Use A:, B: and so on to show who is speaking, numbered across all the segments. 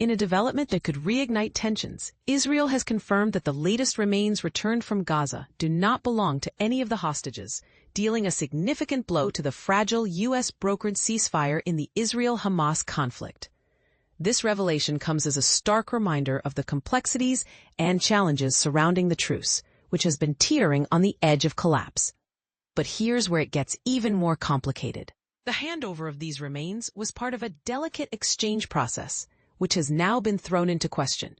A: In a development that could reignite tensions, Israel has confirmed that the latest remains returned from Gaza do not belong to any of the hostages, dealing a significant blow to the fragile U.S.-brokered ceasefire in the Israel-Hamas conflict. This revelation comes as a stark reminder of the complexities and challenges surrounding the truce, which has been teetering on the edge of collapse. But here's where it gets even more complicated. The handover of these remains was part of a delicate exchange process, which has now been thrown into question.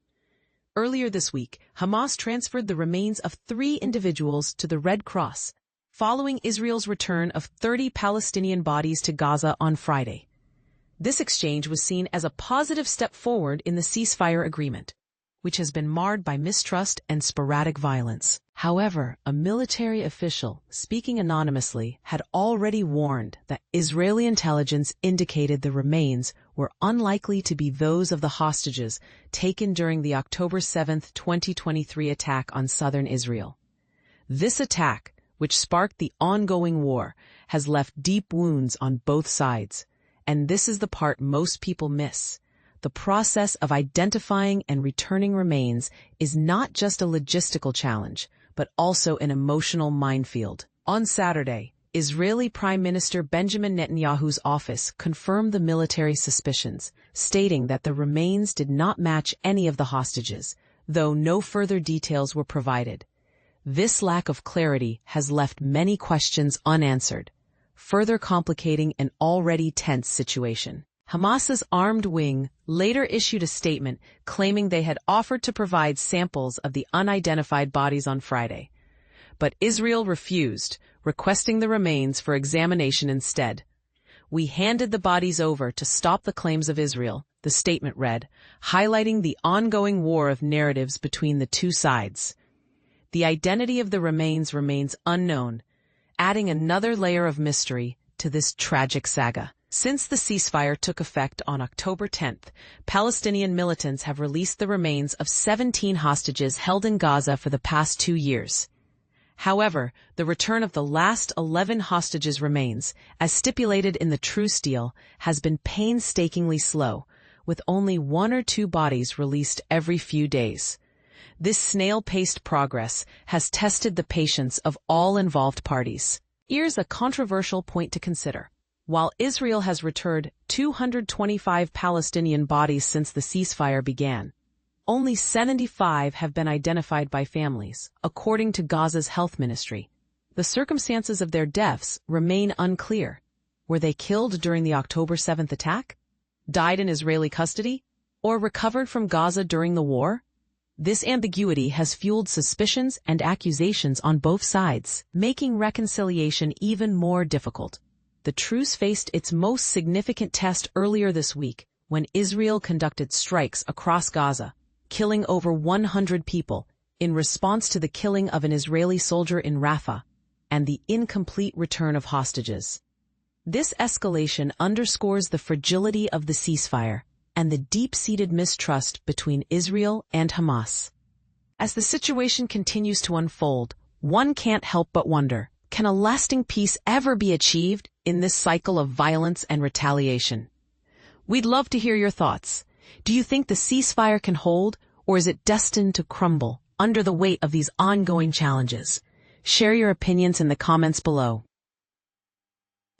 A: Earlier this week, Hamas transferred the remains of 3 individuals to the Red Cross, following Israel's return of 30 Palestinian bodies to Gaza on Friday. This exchange was seen as a positive step forward in the ceasefire agreement, which has been marred by mistrust and sporadic violence. However, a military official, speaking anonymously, had already warned that Israeli intelligence indicated the remains were unlikely to be those of the hostages taken during the October 7, 2023 attack on southern Israel. This attack, which sparked the ongoing war, has left deep wounds on both sides. And this is the part most people miss. The process of identifying and returning remains is not just a logistical challenge, but also an emotional minefield. On Saturday, Israeli Prime Minister Benjamin Netanyahu's office confirmed the military suspicions, stating that the remains did not match any of the hostages, though no further details were provided. This lack of clarity has left many questions unanswered, further complicating an already tense situation. Hamas's armed wing later issued a statement claiming they had offered to provide samples of the unidentified bodies on Friday. But Israel refused, requesting the remains for examination instead. "We handed the bodies over to stop the claims of Israel," the statement read, highlighting the ongoing war of narratives between the two sides. The identity of the remains remains unknown, adding another layer of mystery to this tragic saga. Since the ceasefire took effect on October 10th, Palestinian militants have released the remains of 17 hostages held in Gaza for the past 2 years. However, the return of the last 11 hostages remains, as stipulated in the truce deal, has been painstakingly slow, with only 1 or 2 bodies released every few days. This snail-paced progress has tested the patience of all involved parties. Here's a controversial point to consider. While Israel has returned 225 Palestinian bodies since the ceasefire began, only 75 have been identified by families, according to Gaza's health ministry. The circumstances of their deaths remain unclear. Were they killed during the October 7th attack? Died in Israeli custody? Or recovered from Gaza during the war? This ambiguity has fueled suspicions and accusations on both sides, making reconciliation even more difficult. The truce faced its most significant test earlier this week when Israel conducted strikes across Gaza, killing over 100 people in response to the killing of an Israeli soldier in Rafah and the incomplete return of hostages. This escalation underscores the fragility of the ceasefire and the deep-seated mistrust between Israel and Hamas. As the situation continues to unfold, one can't help but wonder, can a lasting peace ever be achieved in this cycle of violence and retaliation? We'd love to hear your thoughts. Do you think the ceasefire can hold, or is it destined to crumble under the weight of these ongoing challenges? Share your opinions in the comments below.